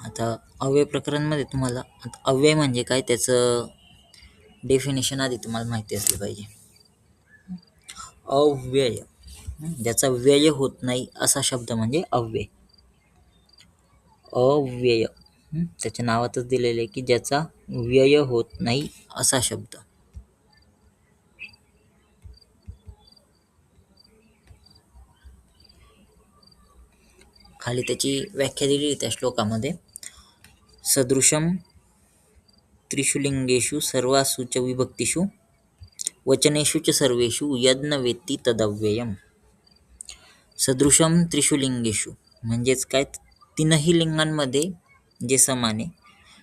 आता अव्यय प्रकरणमध्ये तुम्हाला अव्यय म्हणजे काय त्याचं डेफिनेशन आधी तुम्हाला माहिती असली पाहिजे. अव्यय ज्याचा व्यय होत नाही असा शब्द म्हणजे अव्यय. अव्यय त्याच्या नावातच दिलेले की ज्याचा व्यय होत नाही असा शब्द. खाली त्याची व्याख्या दिली त्या श्लोकामध्ये. सदृशम त्रिषु सर्वासु च विभक्तिषु वचनेषु च सर्वेषु यज्ञ वेत्ती तदव्ययम्. सदृशम त्रिषु म्हणजेच काय, तीनही लिंगांमध्ये जे समान आहे.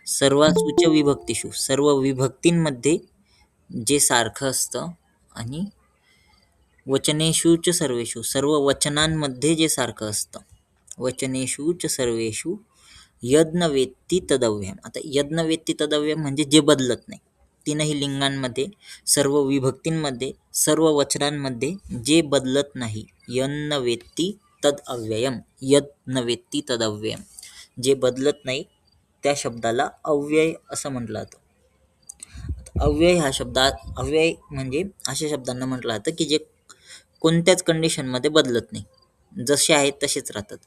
सर्वासु च विभक्तिषु सर्व विभक्तींमध्ये जे सारखं असतं. आणि वचनेषु च सर्वेषु सर्व वचनांमध्ये जे सारखं असतं. वचनेषु च सर्वेषु यज्ञ वेत्ती तदव्ययम्. आता यज्ञ वेत्ती तदव्ययम् म्हणजे जे बदलत नाही. तीनही लिंगांमध्ये, सर्व विभक्तींमध्ये, सर्व वचनांमध्ये जे बदलत नाही. यज्ञ वेत्ती तद अव्ययम्. यज्ञ वेत्ती तद अव्ययम् जे बदलत नाही त्या शब्दाला अव्यय असं म्हटलं जातं. अव्यय हा शब्द, अव्यय म्हणजे अशा शब्दांना म्हटलं जातं की जे कोणत्याच कंडिशनमध्ये बदलत नाही, जसे आहेत तसेच राहतात.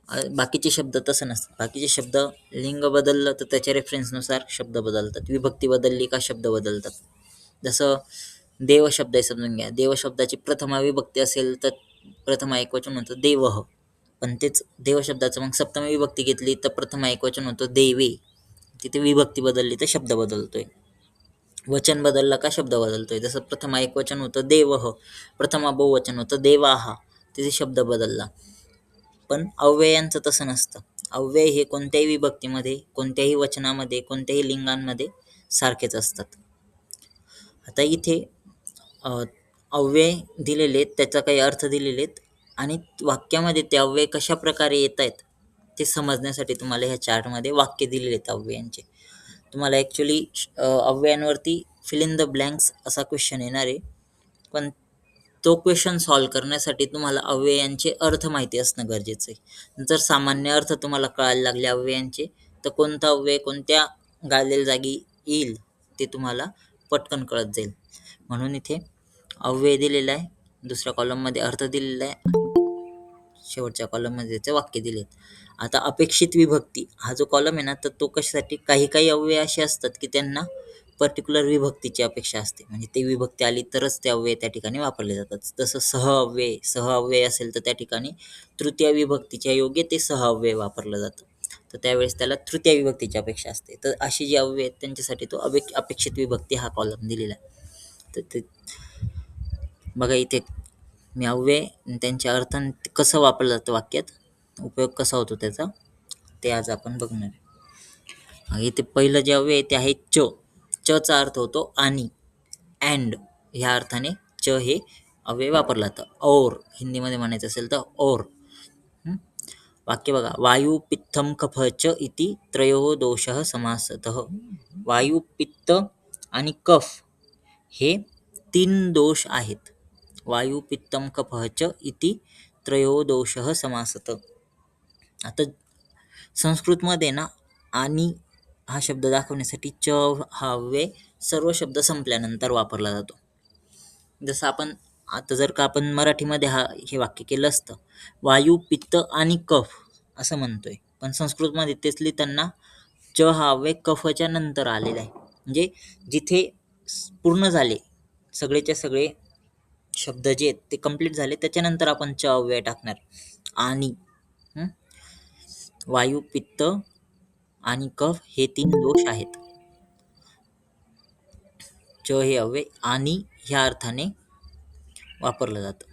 बाकीचे शब्द तसं नसतात. बाकीचे शब्द लिंग बदललं तर त्याच्या रेफरन्सनुसार शब्द बदलतात. विभक्ती बदलली का शब्द बदलतात. जसं देव शब्द आहे, समजून घ्या. देव शब्दाची प्रथमा विभक्ती असेल तर प्रथमा एकवचन होतं देवः. पण तेच देव शब्दाचं मग सप्तमी विभक्ती घेतली तर प्रथमा एकवचन होतं देवे. तिथे विभक्ती बदलली तर शब्द बदलतोय. वचन बदललं का शब्द बदलतोय. जसं प्रथमा एकवचन होतं देवः, प्रथमा बहुवचन होतं देवाः, तिथे शब्द बदलला. पण अव्ययांचं तसं नसतं. अव्यय हे कोणत्याही विभक्तीमध्ये, कोणत्याही वचनामध्ये, कोणत्याही लिंगांमध्ये सारखेच असतात. आता इथे अव्यय दिलेले, त्याचा काही अर्थ दिलेले आणि वाक्यामध्ये ते अव्यय कशा प्रकारे येत आहेत ते समजण्यासाठी तुम्हाला ह्या चार्टमध्ये वाक्य दिलेले आहेत अव्ययांचे. तुम्हाला ॲक्च्युली अव्ययांवरती फिल इन द ब्लँक्स असा क्वेश्चन येणार आहे. पण तो क्वेश्चन सॉल्व्ह करण्यासाठी तुम्हाला अव्ययांचे अर्थ माहिती असणं गरजेचं आहे. जर सामान्य अर्थ तुम्हाला कळायला लागले अव्ययांचे, तर कोणता अव्यय कोणत्या गाळलेल्या जागी येईल ते तुम्हाला पटकन कळत जाईल. म्हणून इथे अव्यय दिलेला आहे, दुसऱ्या कॉलममध्ये अर्थ दिलेला आहे, शेवटच्या कॉलममध्ये त्याचे वाक्य दिलेत. आता अपेक्षित विभक्ती हा जो कॉलम आहे ना, तर तो कशासाठी, काही अव्यय असे असतात की त्यांना पर्टिक्युलर विभक्तीची अपेक्षा असते. म्हणजे ते विभक्ती आली तरच ते अव्यय त्या ठिकाणी वापरले जातात. तसं सहअव्यय असेल तर त्या ठिकाणी तृतीय विभक्तीच्या योग्य ते सहअव्यय वापरलं जातं. तर त्यावेळेस त्याला तृतीय विभक्तीची अपेक्षा असते. तर अशी जी अव्यय आहेत त्यांच्यासाठी तो अपेक्षित विभक्ती हा कॉलम दिलेला आहे. तर ते बघा इथे मी अव्यय त्यांच्या अर्थ कसं वापरलं जातं वाक्यात, उपयोग कसा होतो त्याचा, ते आज आपण बघणार आहे. इथे पहिलं जे अव्यय ते आहे च. चा अर्थ होतो आणि, अँड ह्या अर्थाने च हे अव्यय वापरलं जातं. और हिंदीमध्ये म्हणायचं असेल तर और. वाक्य बघा. वायू पित्तम कफ च इति त्रयो दोषः समासतः. वायू, पित्त आणि कफ हे 3 दोष आहेत. वायू पित्तम कफः च इति त्रयो दोषः समासतः. आता संस्कृतमध्ये ना आणि हा शब्द दाखवण्यासाठी च हा अव्यय सर्व शब्द संपल्यानंतर वापरला जातो. जसं आपण मराठीमध्ये हे वाक्य केलं असतं, वायू, पित्त आणि कफ असं म्हणतोय, पण संस्कृतमध्ये तेच लिहिताना च हा अव्यय कफच्या नंतर आलेला आहे. म्हणजे जिथे पूर्ण झाले सगळेच्या सगळे शब्द जे आहेत ते कंप्लीट झाले, त्याच्यानंतर आपण च अव्यय टाकणार. आणि वायू, पित्त आणि कफ हे 3 दोष आहेत. च हे अव्यय आणि ह्या अर्थाने वापरलं जातं.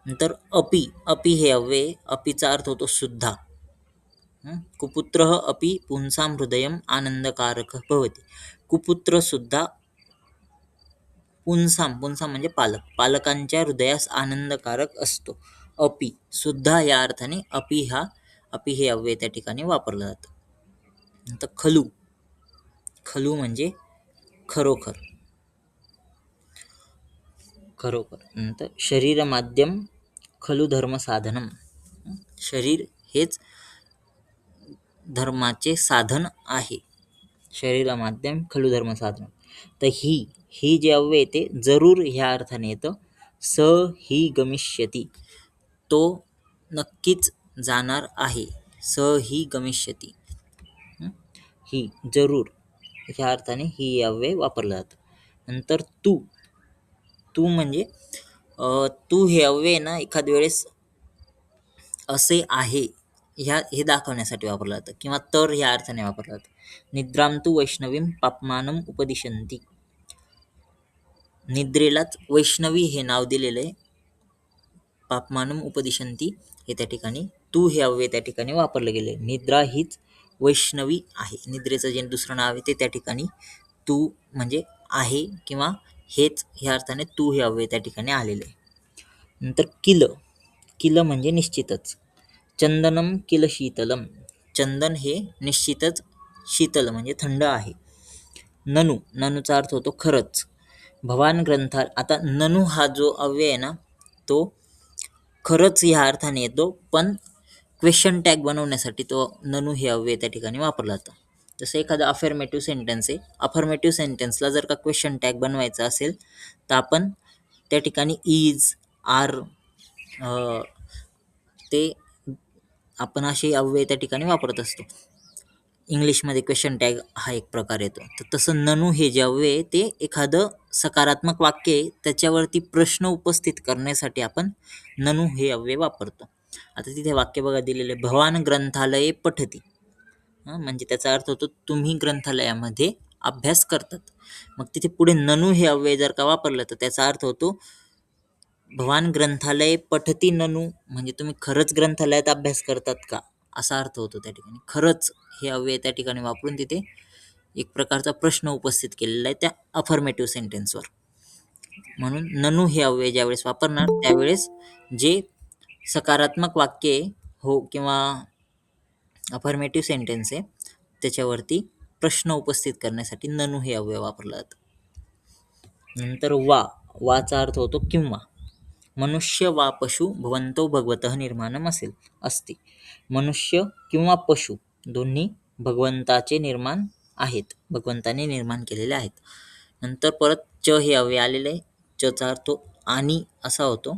नंतर अपि हे अव्यय, अपिचा अर्थ होतो सुद्धा. कुपुत्रः अपि पुंसां हृदयम् आनंदकारकः भवति. कुपुत्र सुद्धा पुंसां म्हणजे पालकांच्या हृदयास आनंदकारक असतो. अपि सुद्धा या अर्थाने अपि हे अव्यय त्या ठिकाणी वापरलं जातं. नंतर खलू म्हणजे खरोखर. नंतर शरीर माध्यम खलु धर्म साधनम. शरीर हेच धर्माचे साधन आहे. शरीर माध्यम खलु धर्म साधन. तर ही जे अव्यय येते जरूर ह्या अर्थाने येतं. स ही गमिष्यती, तो नक्कीच जाणार आहे. स ही गमिष्यती. ही जरूर ह्या अर्थाने ही अव्यय वापरलं जातं. नंतर तू म्हणजे तू हे अव्यय ना एखाद वेळेस असे आहे हे दाखवण्यासाठी वापरलं जातं किंवा तर ह्या अर्थाने वापरलं जातं. निद्रां तु वैष्णवीं पाप्मानम् उपदिशन्ति. निद्रेलाच वैष्णवी हे नाव दिलेलं आहे. पाप्मानम् उपदिशन्ति हे त्या ठिकाणी तू हे अव्यय त्या ठिकाणी वापरलं गेले. निद्रा हीच वैष्णवी आहे. निद्रेचं जे दुसरं नाव आहे ते त्या ठिकाणी तू म्हणजे आहे किंवा हेच ह्या अर्थाने तू हे अव्यय त्या ठिकाणी आलेले आहे. नंतर किल म्हणजे निश्चितच. चंदनम किल शीतलम, चंदन हे निश्चितच शीतल म्हणजे थंड आहे. ननूचा अर्थ होतो खरंच. भवान ग्रंथा, आता ननू हा जो अव्यय आहे ना तो खरंच ह्या अर्थाने येतो, पण क्वेश्चन टॅग बनवण्यासाठी तो ननू हे अव्यय त्या ठिकाणी वापरला जातो. जसं एखादं अफर्मेटिव्ह सेंटेन्स आहे, अफर्मेटिव्ह सेंटेन्सला जर का क्वेश्चन टॅग बनवायचा असेल तर आपण त्या ठिकाणी इज, आर ते आपण असे अव्यय त्या ठिकाणी वापरत असतो. इंग्लिशमध्ये क्वेश्चन टॅग हा एक प्रकार येतो. तर तसं ननू हे जे अव्यय आहे ते एखादं सकारात्मक वाक्य आहे त्याच्यावरती प्रश्न उपस्थित करण्यासाठी आपण ननू हे अव्यय वापरतो. आता तिथे वाक्य बघा दिलेले, भवान ग्रंथालये पठती. म्हणजे त्याचा अर्थ होतो तुम्ही ग्रंथालयामध्ये अभ्यास करतात. मग तिथे पुढे ननू हे अव्यय जर का वापरलं तर त्याचा अर्थ होतो भवान ग्रंथालय पठती ननू, म्हणजे तुम्ही खरंच ग्रंथालयात अभ्यास करतात का, असा अर्थ होतो त्या ठिकाणी. खरंच हे अव्यय त्या ठिकाणी वापरून तिथे एक प्रकारचा प्रश्न उपस्थित केलेला आहे त्या अफर्मेटिव्ह सेंटेन्सवर. म्हणून ननू हे अव्यय ज्यावेळेस वापरणार त्यावेळेस जे सकारात्मक वाक्य हो किंवा अफर्मेटिव्ह सेंटेन्स आहे त्याच्यावरती प्रश्न उपस्थित करण्यासाठी ननू हे अव्यय वापरलं जातं. नंतर वाचा अर्थ होतो किंवा. मनुष्य वा पशु भवंतो भगवतः निर्माणम असते. मनुष्य किंवा पशु दोन्ही भगवंताचे निर्माण आहेत, भगवंताने निर्माण केलेले आहेत. नंतर परत च हे अव्यय आलेले आहे. चचा अर्थ आणि असा होतो.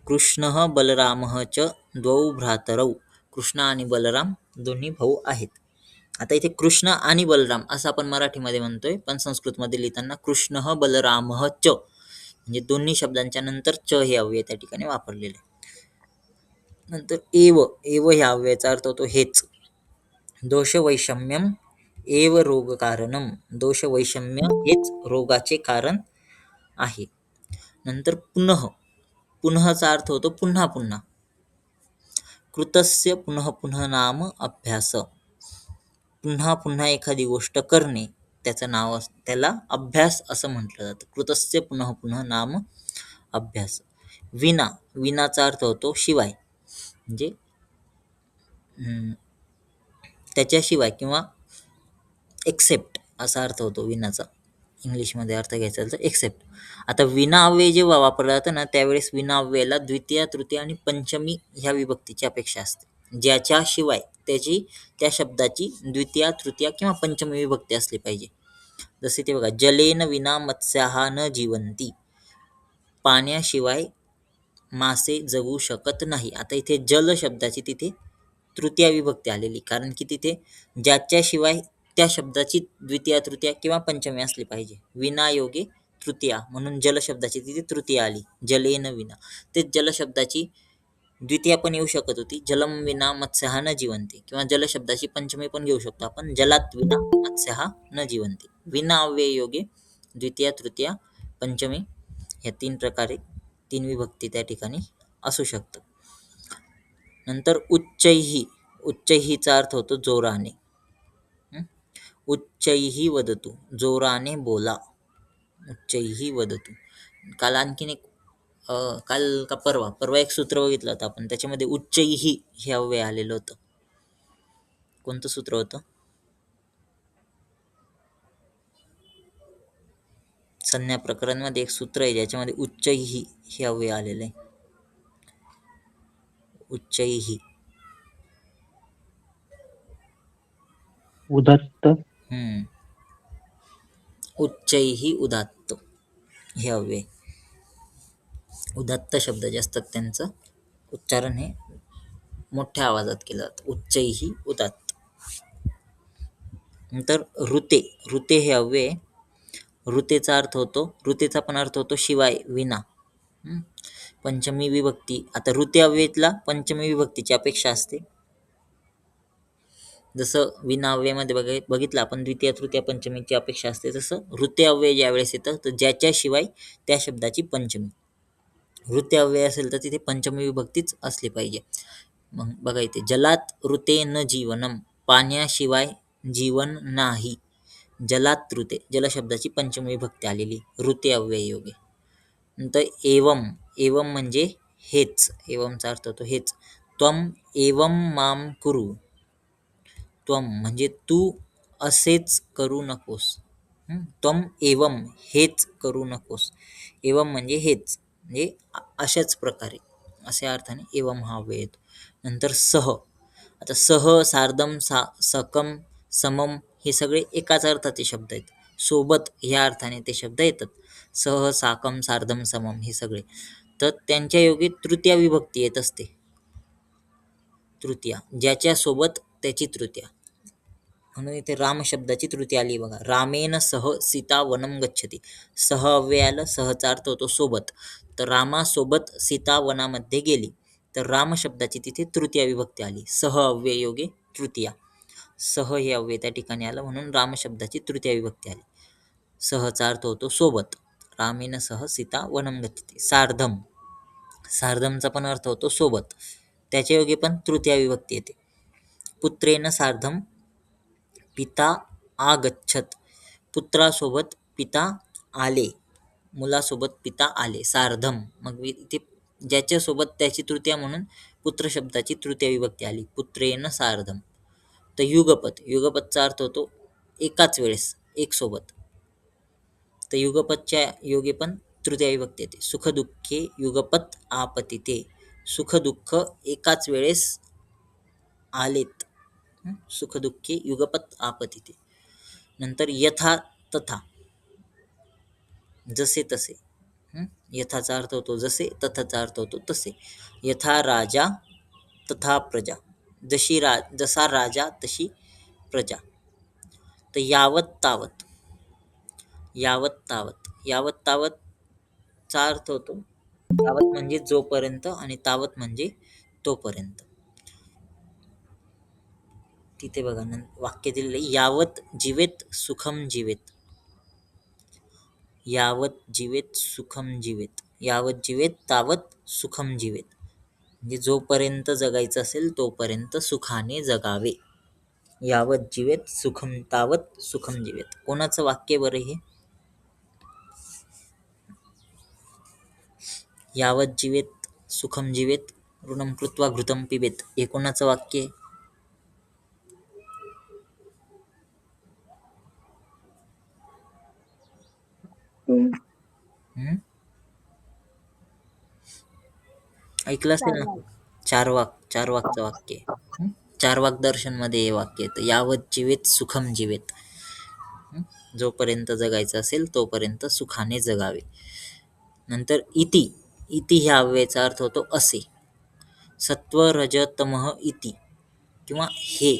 कृष्ण बलरामः च द्वौ भ्रातरौ, कृष्ण आणि बलराम दोन्ही भाऊ आहेत. आता इथे कृष्ण आणि बलराम असं आपण मराठीमध्ये म्हणतोय, पण संस्कृतमध्ये लिहिताना कृष्ण बलरामः च म्हणजे दोन्ही शब्दांच्या नंतर च हे अव्यय त्या ठिकाणी वापरलेले. नंतर एव ह्या अव्ययाचा अर्थ होतो हेच. दोष वैषम्यम एव रोग कारणम, दोष वैषम्य हेच रोगाचे कारण आहे. नंतर पुनःचा अर्थ होतो पुन्हा पुन्हा. कृतस्य पुनः नाम अभ्यास, पुन्हा पुन्हा एखादी गोष्ट करणे त्याचं नाव त्याला अभ्यास असं म्हटलं जातं. कृतस्य पुनः नाम अभ्यास. विनाचा अर्थ होतो शिवाय, म्हणजे त्याच्याशिवाय किंवा एक्सेप्ट असा अर्थ होतो विनाचा. इंग्लिशमध्ये अर्थ घ्यायचा तर एक्सेप्ट. आता विना अव्यय जेव्हा वापरला जातं ना त्यावेळेस विना अव्ययाला द्वितीय, तृतीय आणि पंचमी ह्या विभक्तीची अपेक्षा असते. ज्याच्याशिवाय त्या शब्दाची द्वितीय, तृतीय किंवा पंचमी विभक्ती असली पाहिजे. जसे ते बघा, जलेन विना मत्स्याः न जीवन्ति, पाण्याशिवाय मासे जगू शकत नाही. आता इथे जल शब्दाची तिथे तृतीय विभक्ती आलेली, कारण की तिथे ज्याच्याशिवाय त्या शब्दाची द्वितीय, तृतीय किंवा पंचमी असली पाहिजे. विनायोगे तृतीया म्हणून जल शब्दाची तिथे तृतीय आली, जलेन विना. ते जल शब्दाची द्वितीय पण येऊ शकत होती, जलम विना मत्स्याः न जीवन्ति, किंवा जल शब्दाची पंचमी पण घेऊ शकतो आपण, जलात विना मत्स्याः न जीवन्ति. विना अव्यय योगे द्वितीय, तृतीय, पंचमी ह्या 3 प्रकारे 3 विभक्ती त्या ठिकाणी असू शकतात. नंतर उच्चैहीचा अर्थ होतो जोराने. उच्चैही वदतु, जोराने बोला. उच्चैही वदतु. काल आणखीन एक काल का परवा एक सूत्र बघितलं होतं आपण, त्याच्यामध्ये उच्चैही हे अव्यय आलेलं होतं. कोणतं सूत्र होतं? संज्ञा प्रकरणमध्ये एक सूत्र आहे ज्याच्यामध्ये उच्चैही हे अव्यय आलेलं आहे. उच्चैही. उदात्त. हम्म उच्चैः उदात्त हे अव्यय. उदात्त शब्द जे असतात त्यांचं उच्चारण हे मोठ्या आवाजात केलं जातं. उच्चैः उदात्त. नंतर ऋते. ऋते हे अव्यय आहे. ऋतेचा अर्थ होतो, ऋतेचा पण अर्थ होतो शिवाय, विना. हं? पंचमी विभक्ती. आता ऋते अव्ययीतला पंचमी विभक्तीची अपेक्षा असते. जसं विना अव्ययमध्ये बघितलं आपण द्वितीय तृतीय पंचमीची अपेक्षा असते, तसं ऋते अव्यय ज्यावेळेस येतं तर ज्याच्याशिवाय त्या शब्दाची पंचमी. ऋते अव्यय असेल तर तिथे पंचमी विभक्तीच असली पाहिजे. मग बघा इथे, जलात ऋते न जीवनम, पाण्याशिवाय जीवन नाही. जलात ऋते, जल शब्दाची पंचमी विभक्ती आलेली, ऋते अव्यय योगे. नंतर एवम. एवम म्हणजे हेच, एवमचा अर्थ होतो हेच. त्वम एवम माम कुरु. त्वम म्हणजे तू असेच करू नकोस. त्वम एवम हेच करू नकोस. एवम म्हणजे हेच, म्हणजे अशाच प्रकारे, अशा अर्थाने एवम हा अव्यय येतो. नंतर सह. आता सह, सार्धम, सकम, समम हे सगळे एकाच अर्थाचे शब्द आहेत. सोबत ह्या अर्थाने ते शब्द येतात. सह, साकम, सार्धम, समम हे सगळे. तर त्यांच्या योगे तृतीया विभक्ती येत असते. तृतीया, ज्याच्या सोबत त्याची तृतीया. म्हणून इथे राम शब्दाची तृतीया आली बघा. रामेन सह सीता वनम गच्छती. सह अव्यय आलं, सहचा अर्थ होतो सोबत. तर रामासोबत सीता वनामध्ये गेली. तर राम शब्दाची तिथे तृतीया विभक्ती आली. सह अव्यय योगे तृतीया. सह हे अव्यय त्या ठिकाणी आलं म्हणून राम शब्दाची तृतीया विभक्ती आली. सहचा अर्थ होतो सोबत. रामेन सह सीता वनम गच्छती. सार्धम. सार्धमचा पण अर्थ होतो सोबत. त्याच्या योगे पण तृतीया विभक्ती येते. पुत्रेन सार्धम पिता आगच्छत. पुत्रासोबत पिता आले, मुलासोबत पिता आले. सार्धम. मग इथे ज्याच्यासोबत त्याची तृतीया म्हणून पुत्र शब्दाची तृतीया विभक्ती आली. पुत्रेन सार्धम. तर युगपत. युगपतचा अर्थ होतो एकाच वेळेस, एक सोबत. तर युगपतच्या योगे पण तृतीया विभक्ती येते. सुख दुःखे युगपत आपतिते. सुख दुःख एकाच वेळेस आलेत. सुख दुःखे युगपत आपतिते. नंतर यथा तथा, जसे तसे. यथाचा अर्थ होतो जसे, तथाचा अर्थ होतो तसे. यथा राजा तथा प्रजा. जसा राजा तशी प्रजा. तर यावत तावत. यावत तावत. यावत तावत चा अर्थ होतो, यावत म्हणजे जोपर्यंत आणि तावत म्हणजे तोपर्यंत. तिथे बघा वाक्य दिलेले, यावत जीवेत सुखम जीवेत. यावत जीवेत सुखम जीवेत. यावत जीवेत तावत सुखम जीवेत. म्हणजे जोपर्यंत जगायचं असेल तोपर्यंत सुखाने जगावे. यावत जीवेत सुखम तावत सुखम जीवेत. कोणाचं वाक्य बरं हे? यावत जीवेत सुखम जीवेत ऋणम कृत्वा घृतम पिबेत. हे कोणाचं वाक्य आहे? ऐकलं असेल ना? चारवाकचं वाक्य आहे. चारवाक दर्शन मध्ये हे वाक्य येतं. यावत जीवेत सुखम जीवेत. जोपर्यंत जगायचं असेल तोपर्यंत सुखाने जगावे. नंतर इति. इति ह्या अव्ययाचा अर्थ होतो असे. सत्व रज तमः इति किंवा हे,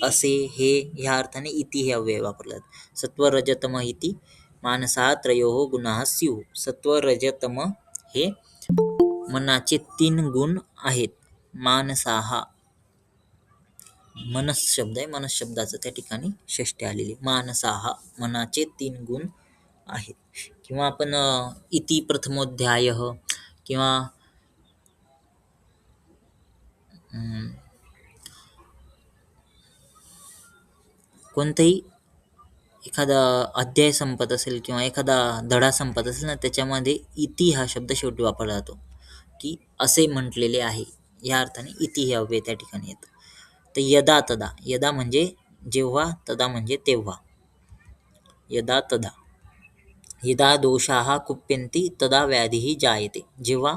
असे, हे ह्या अर्थाने इति हे अव्यय वापरले जातात. सत्व रज तमः इति मानसा त्रयोः गुणाः स्युः. सत्व रज तम हे मनाचे 3 गुण आहेत. मानसाहा, मनस शब्द आहे, मनस शब्दाचं त्या ठिकाणी षष्ठी आलेली. मानसाहा, मनाचे 3 गुण आहेत. किंवा आपण इति प्रथमोध्याय किंवा कोणताही एखादा अध्याय संपत असेल किंवा एखादा धडा संपत असेल ना, त्याच्यामध्ये इति हा शब्द शेवटी वापरला जातो, की असे म्हटलेले आहे, या अर्थाने इति हे अव्यय त्या ठिकाणी येतं. तर यदा तदा. यदा म्हणजे जेव्हा, तदा म्हणजे तेव्हा. यदा तदा. यदा दोषाः कुप्यन्ति तदा व्याधिः जायते. जेव्हा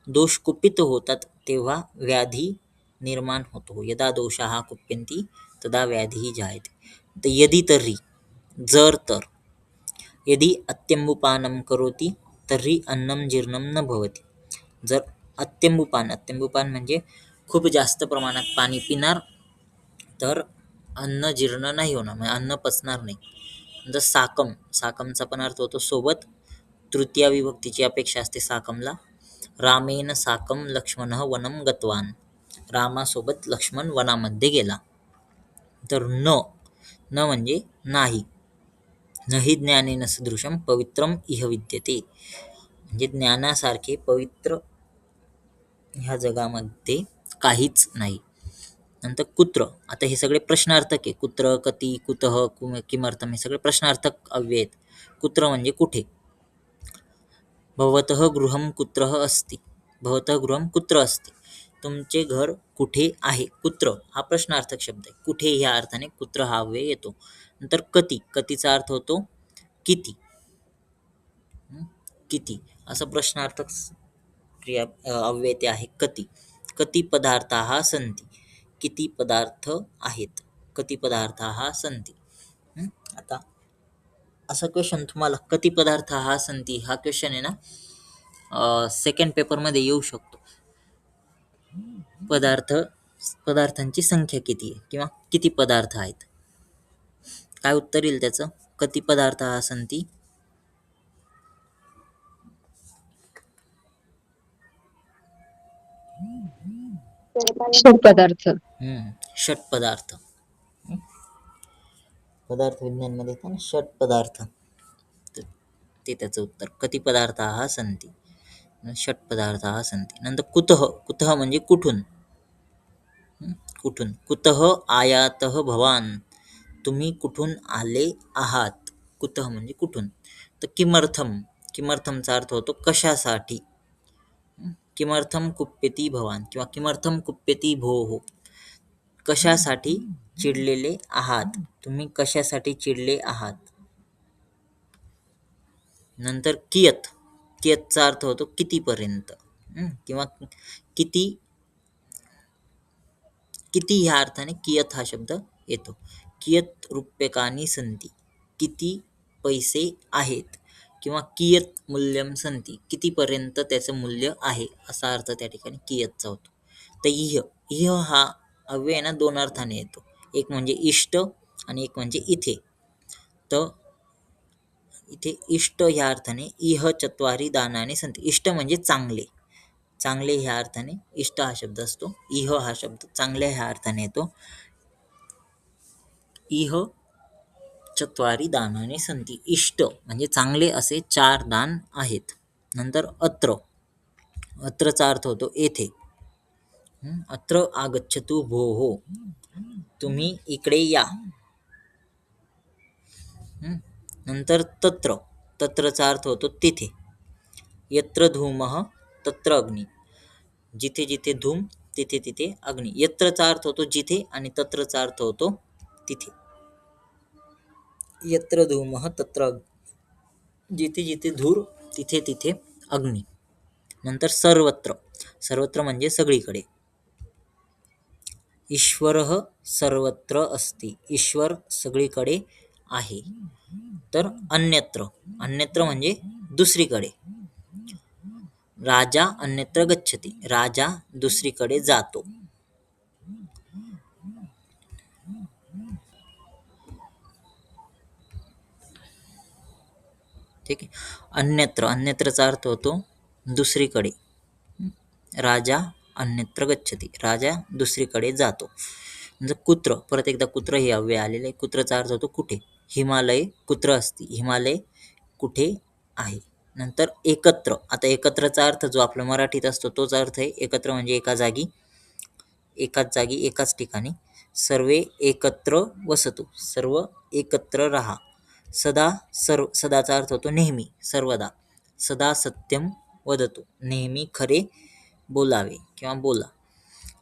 दोष कुपित होतात तेव्हा व्याधी निर्माण होतो. यदा दोषाः कुप्यन्ति तदा व्याधिः जायते. तर यदि तर्हि, जर तर, यदि अत्यंबुपानं करोति तर्हि अन्नं जीर्णं न भवति. जर अत्यंबुपान म्हणजे खूप जास्त प्रमाणात पाणी पिणार तर अन्न जीर्ण नाही होणार, म्हणजे अन्न पचणार नाही. नंतर साकमचा पण अर्थ होतो सोबत. तृतीया विभक्तीची अपेक्षा असते साकमला. रामेन साकम लक्ष्मणः वनं गतवान. रामासोबत लक्ष्मण वनामध्ये गेला. तर न म्हणजे नाही. नहि ज्ञानेन सदृशं पवित्रम इह विद्यते. म्हणजे ज्ञानासारखे पवित्र ह्या जगामध्ये काहीच नाही. नंतर कुत्र, आता हे सगळे प्रश्नार्थक आहे. कुत्र, कति, कुतः, किमर्थम हे सगळे प्रश्नार्थक अव्यय आहेत. कुत्र म्हणजे कुठे. भवतः गृहं कुत्रः अस्ति. भवतः गृहं कुत्र अस्ति. तुमचे घर कुठे आहे. कुत्र हा प्रश्नार्थक शब्द आहे. कुठे ह्या अर्थाने कुत्र हा अव्यय येतो. नंतर कति, कतिचा अर्थ होतो किती. किती असं प्रश्नार्थक क्रिया अव्यय ते आहे कति. कति पदार्थाः सन्ति. किती पदार्थ आहेत. कति पदार्थाः सन्ति. आता असा क्वेश्चन तुम्हाला कति पदार्थाः सन्ति हा क्वेश्चन आहे ना सेकंड पेपरमध्ये येऊ शकतो. पदार्थांची संख्या किती आहे किंवा किती पदार्थ आहेत. काय उत्तर येईल त्याचं. कति पदार्थाः सन्ति. षट पदार्थ. षट पदार्थ. पदार्थ विज्ञान मध्ये येतं ना षट पदार्थ, ते त्याचं उत्तर. कति पदार्थाः सन्ति. षट पदार्थाः सन्ति. नंतर कुतः, कुतः म्हणजे कुठून. कुठून. कुतः आयातः भवान. तुम्ही कुठून आले आहात. कुतः म्हणजे कुठून. तर किमर्थम, किमर्थमचा अर्थ होतो कशासाठी. किमर्थम कुप्यति भवान किंवा किमर्थम कुप्यति भोः. कशासाठी चिडलेले आहात. तुम्ही कशासाठी चिडले आहात. नंतर कियत, कियतचा अर्थ होतो कितीपर्यंत किंवा किती. किती ह्या अर्थाने कियत हा शब्द येतो. कियत रूप्यकानी सन्ति. किती पैसे आहेत किंवा कियत मूल्यम सन्ति. कितीपर्यंत त्याचं मूल्य आहे असा अर्थ त्या ठिकाणी कियतचा होतो. तर इह हा अव्यय ना दोन अर्थाने येतो. एक म्हणजे इष्ट आणि एक म्हणजे इथे. तर इथे इष्ट ह्या अर्थाने इह चत्वारी दानाने सन्ति. इष्ट म्हणजे चांगले. चांगले ह्या अर्थाने इष्ट हा शब्द असतो. इह हा शब्द चांगल्या ह्या अर्थाने येतो. इह चत्वारी दानाने सन्ति. इष्ट म्हणजे चांगले असे 4 दान आहेत. नंतर अत्र, अत्रचा अर्थ होतो येथे. अत्र आगच्छतु भोः. तुम्ही इकडे या. नंतर तत्र, तत्रचा अर्थ होतो तिथे. यत्र धूमः तत्र अग्नी. जिथे जिथे धूम तिथे तिथे अग्नी. यत्रचा अर्थ होतो जिथे आणि तत्रचा अर्थ होतो तिथे. यत्र धूमः तत्र अग्नी. जिथे जिथे धूर तिथे तिथे अग्नी. नंतर सर्वत्र, सर्वत्र म्हणजे सगळीकडे. ईश्वरः सर्वत्र अस्ति. ईश्वर सगळीकडे आहे. तर अन्यत्र, अन्यत्र म्हणजे दुसरीकडे. राजा अन्यत्र गच्छति. राजा दुसरीकडे जातो. ठीक आहे. अन्यत्र, अन्यत्रचा अर्थ होतो दुसरीकडे. राजा अन्यत्र गच्छति. राजा दुसरीकडे जातो. म्हणजे कुत्र, परत एकदा कुत्र हे अव्यय आलेले आहे. कुत्रचा अर्थ होतो कुठे. हिमालय कुत्र अस्ति. हिमालय कुठे आहे. नंतर एकत्र, आता एकत्रचा अर्थ जो आपला मराठीत असतो तोच अर्थ आहे. एकत्र म्हणजे एका जागी, एकाच जागी एकाच ठिकाणी. सर्वे एकत्र वसतु. सर्व एकत्र राहा. सदा, सदाचा अर्थ होतो नेहमी, सर्वदा. सदा सत्यम वदतु. नेहमी खरे बोलावे किंवा बोला.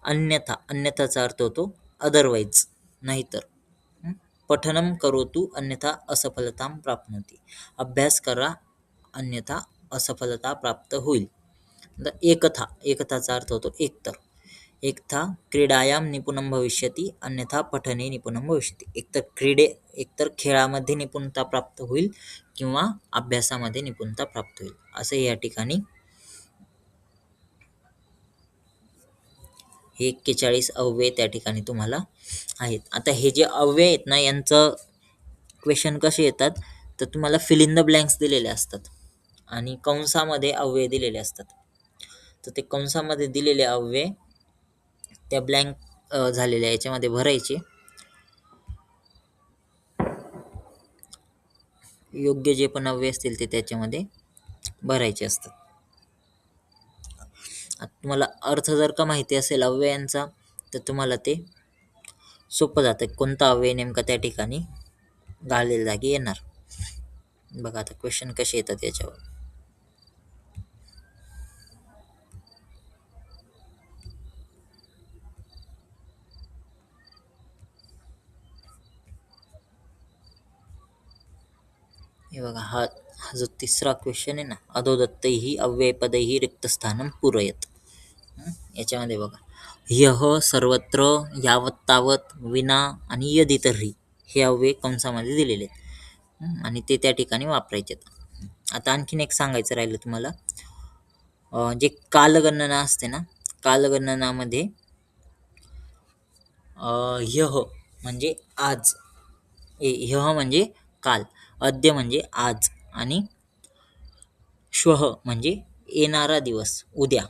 अन्यथा, अन्यथाचा अर्थ होतो अदरवाईज, नाहीतर. पठनं करोतु अन्यथा असफलतां प्राप्नोति. अभ्यास करा अन्यथा असफलता प्राप्त होईल. एकथा, एकथाचा अर्थ होतो एकतर. एकथा क्रीडायां निपुणं भविष्यति अन्यथा पठने निपुणं भविष्यति. एकतर खेळामध्ये निपुणता प्राप्त होईल किंवा अभ्यासामध्ये निपुणता प्राप्त होईल, असे या ठिकाणी हे 41 अव्यय त्या ठिकाणी तुम्हाला आहेत. आता हे जे अव्यय आहेत ना, यांचं क्वेश्चन कसे येतात, तर तुम्हाला फिल इन द ब्लँक्स दिलेले असतात आणि कंसामध्ये अव्यय दिलेले असतात. तर ते कंसामध्ये दिलेले अव्यय त्या ब्लँक झालेल्या याच्यामध्ये भरायचे. योग्य जे पण अव्यय असतील ते त्याच्यामध्ये भरायचे असतात. आता तुम्हाला अर्थ जर का माहिती असेल अव्ययांचा, तर तुम्हाला ते सोपं जातं, कोणता अव्यय नेमका त्या ठिकाणी घालेल्या जागी येणार. बघा आता क्वेश्चन कसे येतात याच्यावर. हे बघा, हा जो तिसरा क्वेश्चन आहे ना, अधोदत्तैः अव्ययपदैः रिक्तस्थानं पूरयत. याच्यामध्ये बघा, ह्यः, सर्वत्र, यावत् तावत्, विना आणि यदि तर्हि हे अव्यय कंसामध्ये दिलेले आहेत आणि ते त्या ठिकाणी वापरायचे. आता आणखीन एक सांगायचं राहिलं तुम्हाला, जे कालगणना असते ना, कालगणनामध्ये ह्यः म्हणजे आज, ह्यः म्हणजे काल, अद्य म्हणजे आज आणि श्वः म्हणजे येणारा दिवस, उद्या,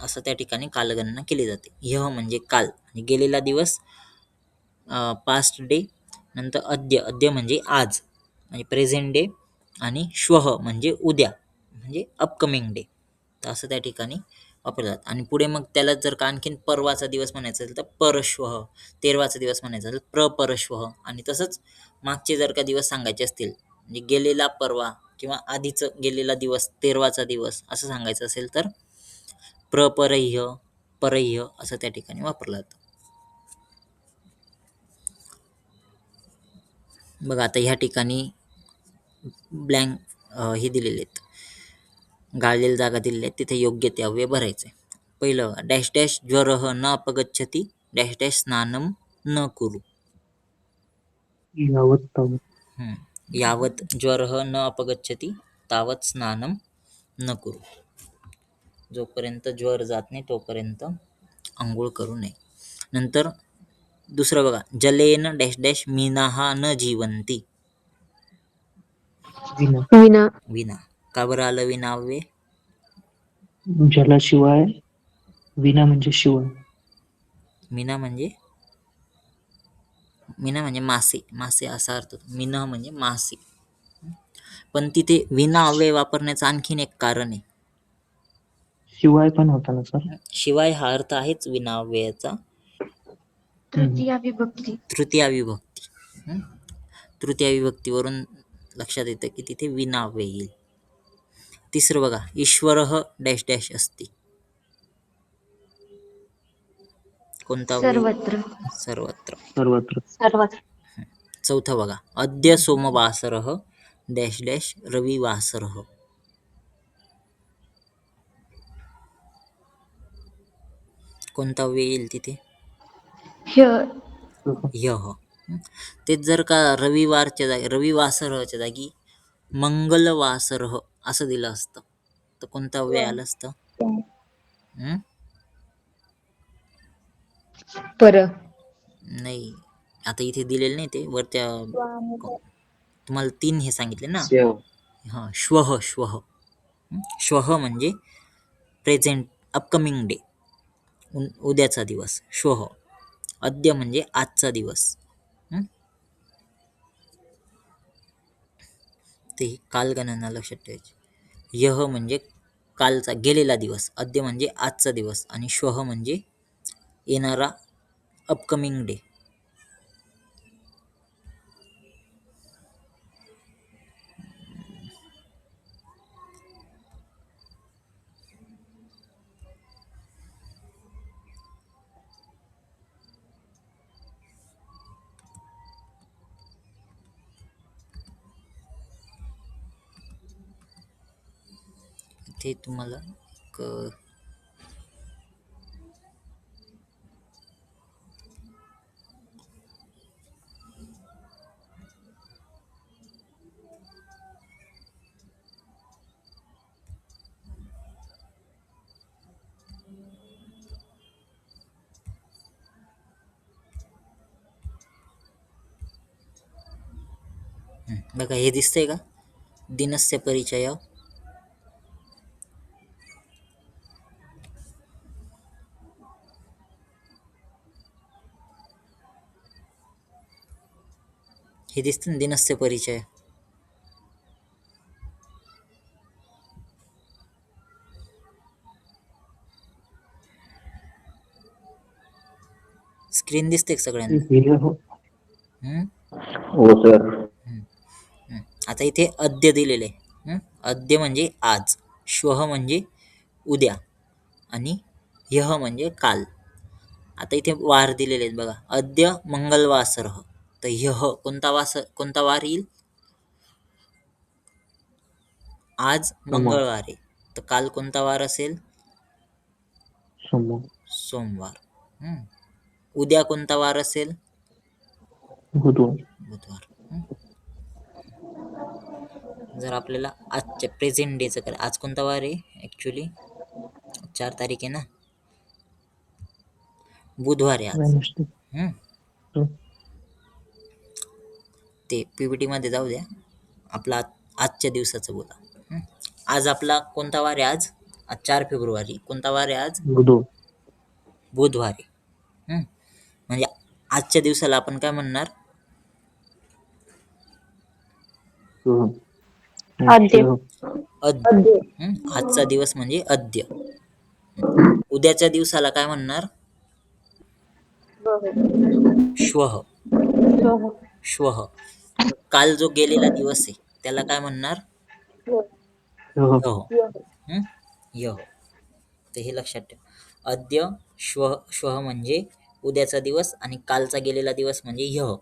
असं त्या ठिकाणी कालगणना केली जाते. ह्यः म्हणजे काल आणि गेलेला दिवस पास्ट डे, नंतर अद्य म्हणजे आज म्हणजे प्रेझेंट डे आणि श्वः म्हणजे उद्या म्हणजे अपकमिंग डे. तर असं त्या ठिकाणी वापरलं जातं. आणि पुढे मग त्याला जर का आणखीन परवाचा दिवस म्हणायचा असेल तर परश्वः, तेरवाचा दिवस म्हणायचा असेल प्रपरश्वः, आणि तसंच मागचे जर का दिवस सांगायचे असतील म्हणजे गेलेला परवा किंवा आधीच गेलेला दिवस, तेरवाचा दिवस असं सांगायचं असेल तर प्रपरह्य, परह्य असं त्या ठिकाणी वापरलं जातं. बघा आता ह्या ठिकाणी ब्लँक हे दिलेले आहेत, गाळलेल्या जागा दिलेल्या आहेत, तिथे योग्य ते अव्यय भरायचे. पहिलं, डॅश डॅश ज्वरः न अपगच्छति डॅश डॅश स्नानं न कुरु. यावत् तावत्. यावत ज्वरः न अपगच्छति तावत स्नानं न कुरु. जोपर्यंत ज्वर जात नाही तोपर्यंत आंघोळ करू नये. नंतर दुसरं बघा, जलेन डॅश डॅश मीनाः न जीवन्ति. विना. विना. का बरं आलं विना अव्यय? जलाशिवाय विना म्हणजे शिवाय. मीना म्हणजे मासे, मासे असा अर्थ होतो. मीना म्हणजे मासे. पण तिथे विना अव्यय वापरण्याचं आणखीन एक कारण आहे. शिवाय पण होता ना सर. शिवाय हा अर्थ आहेच विना अव्ययाचा, तृतीया विभक्ती. तृतीया विभक्ती. तृतीया विभक्तीवरून लक्षात येतं की तिथे विना अव्यय येईल. तिसरं बघा, ईश्वरः डॅश डॅश अस्ति. कोणता अव्यय? सर्वत्र. सर्वत्र. सर्वत्र. चौथा बघा, अद्य सोमवासरः डॅश डॅश रविवासरः. कोणता अव्यय येईल तिथे? ह्य. ह्यः. तेच जर का रविवारच्या जागी, रविवासरच्या जागी मंगलवासरः असं दिलं असतं तर कोणतं अव्यय आलं असतं? पर. नाही, आता इथे दिलेलं नाही ते वरच्या, तुम्हाला 3 हे सांगितले ना. हां, श्वः. श्वः म्हणजे प्रेझेंट, अपकमिंग डे, उद्याचा दिवस, श्वः. अद्य म्हणजे आजचा दिवस. ते कालगणना लक्षात ठेवायची. ह्यः म्हणजे कालचा, गेलेला दिवस, अद्य म्हणजे आजचा दिवस आणि श्वः म्हणजे येणारा अपकमिंग डे. ते तुम्हाला बघा हे दिसतंय का, दिनस्य परिचय. हे दिसतं ना, दिनस्य परिचय. स्क्रीन दिसते का सगळ्यांना? हम्म? हो सर. हम्म. आता इथे अद्य दिलेले आहे. अद्य म्हणजे आज, श्वः म्हणजे उद्या आणि ह्यः म्हणजे काल. आता इथे वार दिलेले आहेत बघा, अद्य मंगलवासरः. तर ह्यः कोणता वार येईल? आज मंगळवार आहे, तर काल कोणता वार असेल? सोमवार. उद्या कोणता वार असेल? बुधवार. जर आपल्याला आजच्या प्रेझेंट डेचं करायचं, आज कोणता वार आहे ॲक्च्युली? 4 तारीख आहे ना, बुधवार आहे आज. ते PPT मध्ये जाऊ द्या, आपला आजच्या दिवसाचं बोला. आज आपला कोणता वार आहे? आज 4 फेब्रुवारी. कोणता वार आहे आज? बुधवार आहे. म्हणजे आजच्या दिवसाला आपण काय म्हणणार? अद्य. अद्य. आजचा दिवस म्हणजे अद्य. उद्याच्या दिवसाला काय म्हणणार? श्वः. श्वः. काल जो गेलेला दिवस आहे त्याला काय म्हणणार? ह्यः. तर हे लक्षात ठेव. अद्य, श्वः म्हणजे उद्याचा दिवस आणि कालचा गेलेला दिवस म्हणजे ह्यः.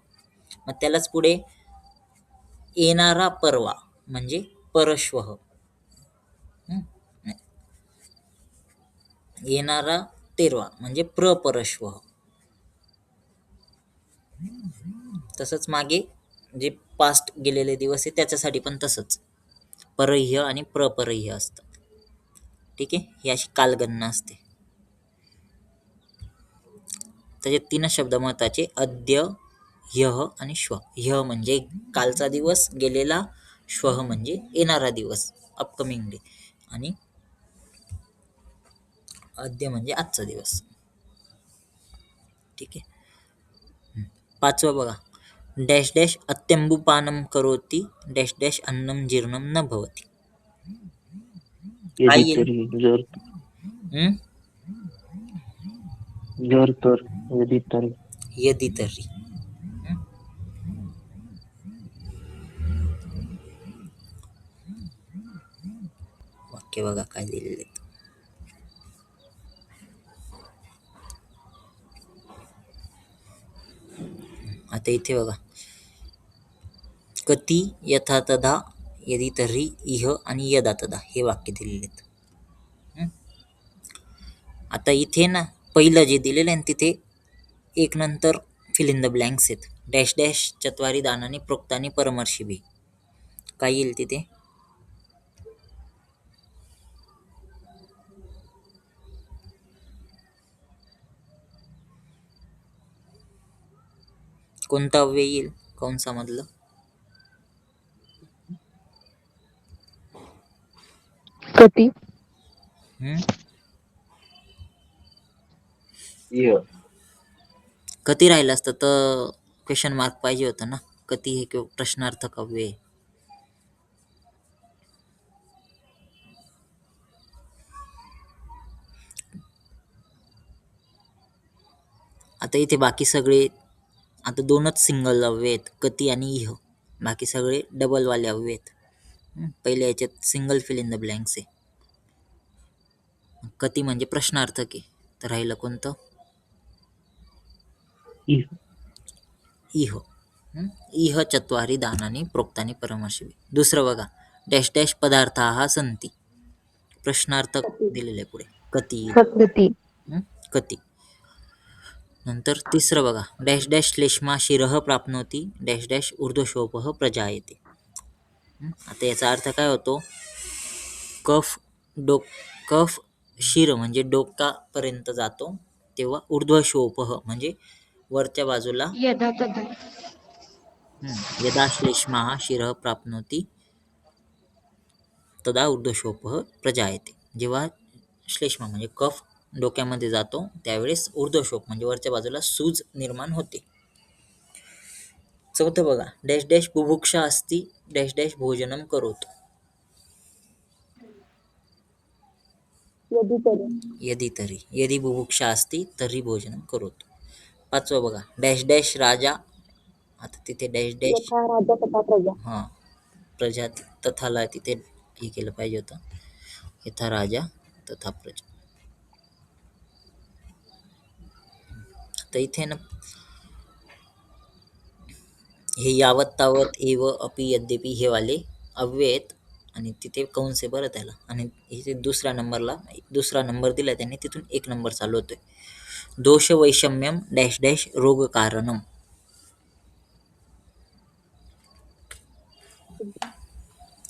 मग त्यालाच पुढे येणारा परवा म्हणजे परश्वः. येणारा तेरवा म्हणजे प्रपरश्वः. तसंच मागे जे पास्ट गेलेले दिवस आहे त्याच्यासाठी पण तसंच परह्य आणि प्रपरह्य असतं. ठीक आहे, ही अशी कालगणना असते. त्याचे 3 शब्द महत्वाचे, अद्य, ह्यः आणि श्वः. ह्यः म्हणजे कालचा दिवस गेलेला, श्वः म्हणजे येणारा दिवस, अपकमिंग डे, आणि अद्य म्हणजे आजचा दिवस. ठीक आहे. 5वं बघा, डॅश डॅश अत्यंबुपानम करोति डॅश डॅश अन्नम जीर्णम न भवति. काय येईल? यदि तर्हि. वाक्य बघा काय दिलेले आहेत. आता इथे बघा, कति, यथा तथा, यदि तर्हि, इह आणि यदा तदा हे वाक्य दिलेले आहेत. आता इथे ना पहिलं जे दिलेलं आहे ना, तिथे एक नंतर fill in the blanks dash. Dash डॅश चत्वारी दानाने प्रोक्तानी परमर्षिभिः. काय येईल तिथे? कोणता अव्यय येईल कंसामधलं? कति. कधी राहिलं असतं तर क्वेश्चन मार्क पाहिजे होतं ना. कधी हे प्रश्नार्थक अव्यय. आता इथे बाकी सगळे, आता 2च सिंगल अव्यय आहेत, कती आणि इह. बाकी सगळे डबलवाले अव्यय आहेत. पहिल्या याच्यात single fill in the blanks आहे. कती म्हणजे प्रश्नार्थक आहे, तर राहिलं कोणतं? इह. इह चत्वारी दानानि प्रोक्तानि परमर्षिभिः. दुसरं बघा, डॅश डॅश पदार्थाः सन्ति. प्रश्नार्थक दिलेले पुढे, कती. कती. नंतर तिसरं बघा, डॅश डॅश श्लेष्मा शिरः प्राप्नोति डॅश डॅश ऊर्ध्वशोपः प्रजायते. आता याचा अर्थ काय होतो? कफ शिर म्हणजे डोकापर्यंत जातो, तेव्हा ऊर्ध्वशोपः म्हणजे वरच्या बाजूला. यदा तदा. यदा श्लेष्माः शिरः प्राप्नोति तदा ऊर्ध्वशोपः प्रजायते. जेव्हा श्लेष्मा म्हणजे कफ डोक्यामध्ये जातो त्यावेळेस ऊर्ध्वशोप म्हणजे वरच्या बाजूला सूज निर्माण होते. चौथं बघा, डॅश डॅश बुभुक्षा अस्ति डॅश डॅश भोजनम करोतु. यदि तरी, यदि बुभुक्षा अस्ति तर्हि भोजनम करोतु. पाचवं बघा, डॅश डॅश राजा. आता तिथे डॅश डॅश राजा तथा प्रजा. हां प्रजा तथाला तिथे हे केलं पाहिजे होतं. यथा राजा तथा प्रजा. तर इथे ना हे यावत तावत एव अपि यद्यपि हे वाले अव्यय आहेत आणि तिथे कंस आहे बरं त्याला. आणि इथे दुसरा नंबर दिला त्यांनी, तिथून 1 नंबर चालू होतोय. दोष वैषम्यम डॅश डॅश रोग कारणम.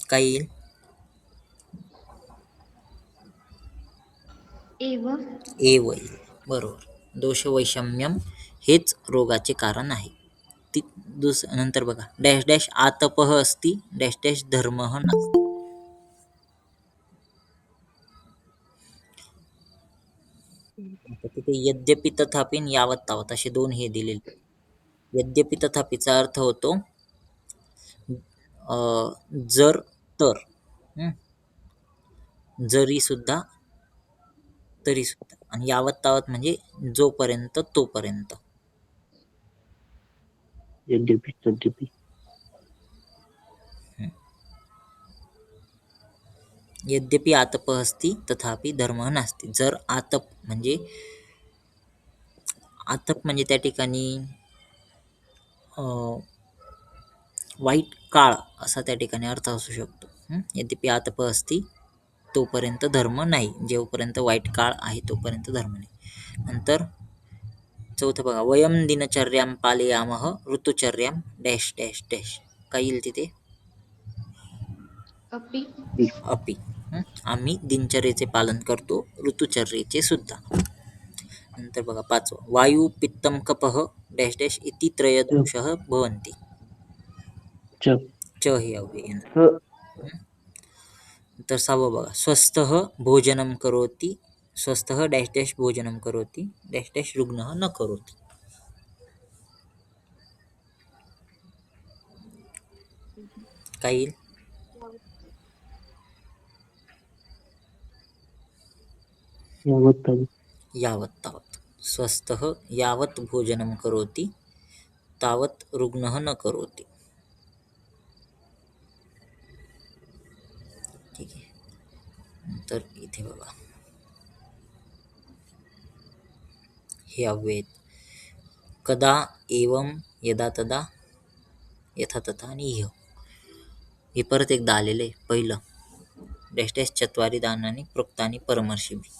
काय येईल? एव येईल. बरोबर. दोष वैषम्यम हेच रोगाचे कारण आहे. नंतर बघा, डॅश डॅश आतपः अस्ति डॅश डॅश धर्मः नास्ति. आता तिथे यद्यपि तथापि आणि यावत तावत असे 2 हे दिलेले. यद्यपि तथापीचा अर्थ होतो जर तर. जरी सुद्धा तरी सुद्धा. आणि यावत तावत म्हणजे जोपर्यंत तोपर्यंत. यद्यपि तद्यपि. यद्यपि आतपः अस्ति तथापि धर्मः नास्ति. जर आतप म्हणजे त्या ठिकाणी वाईट काळ असा त्या ठिकाणी अर्थ असू शकतो. यद्यपि आतपः अस्ति तोपर्यंत धर्म नाही. जेवपर्यंत वाईट काळ आहे तोपर्यंत धर्म नाही. नंतर चौथं बघा, वयम दिनचर्यां पालयामः ऋतुचर्यां डॅश डॅश डॅश. काय येईल तिथे? अपि. आम्ही दिनचर्येचे पालन करतो, ऋतुचर्येचे सुद्धा. नंतर बघा 5वं, वायू पित्तम कफः डॅश डॅश इति त्रयोदशः भवन्ति. च हे अव्यय. तर 6वं बघा, स्वस्थः भोजनं करोति स्वस्थः डॅश डॅश भोजनं करोति डॅश डॅश रुग्णः न करोति. काय येईल? यावत तावत. स्वस्थः यावत भोजनं करोति तावत रुग्णः न करोति. ठीक आहे. नंतर इथे बघा हे अव्यय कदा एवं यदा तदा यथा तथा आणि इह. हे परत एकदा आलेलं आहे. पहिलं डॅश डॅश चत्वारी दानानि प्रोक्तानि परमर्षिभिः.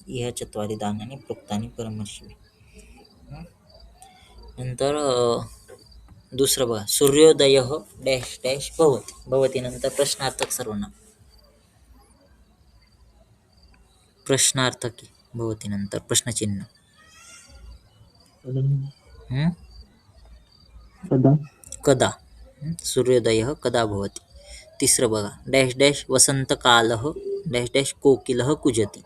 इह चत्वारी दानानि प्रोक्तानि परमर्षिभिः. नंतर दुसरं बघा, सूर्योदयः डॅश डॅश भवति. भवति नंतर प्रश्नार्थक सर्वनाम. प्रश्नार्थकी भवति नंतर प्रश्नचिन्ह. कदा. सूर्योदयः कदा भवति. तिसरं बघा, डॅश डॅश वसंतकालः डॅश डॅश कोकिलः कूजति.